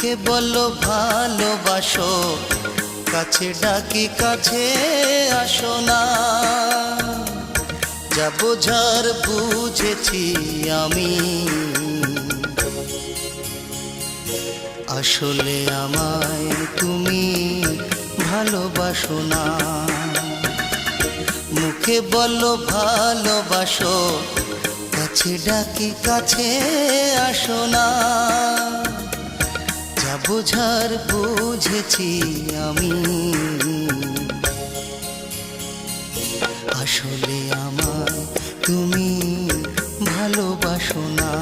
মুখে বলো ভালোবাসো, কাছে ডাকি কাছে আসো না। যা বোঝার বুঝেছি আমি, আসলে আমায় তুমি ভালোবাসো না। মুখে বলো ভালোবাসো, কাছে ডাকি কাছে আসো না। যা বোঝার বুঝেছি আমি, আসলে আমায় তুমি ভালোবাসো না।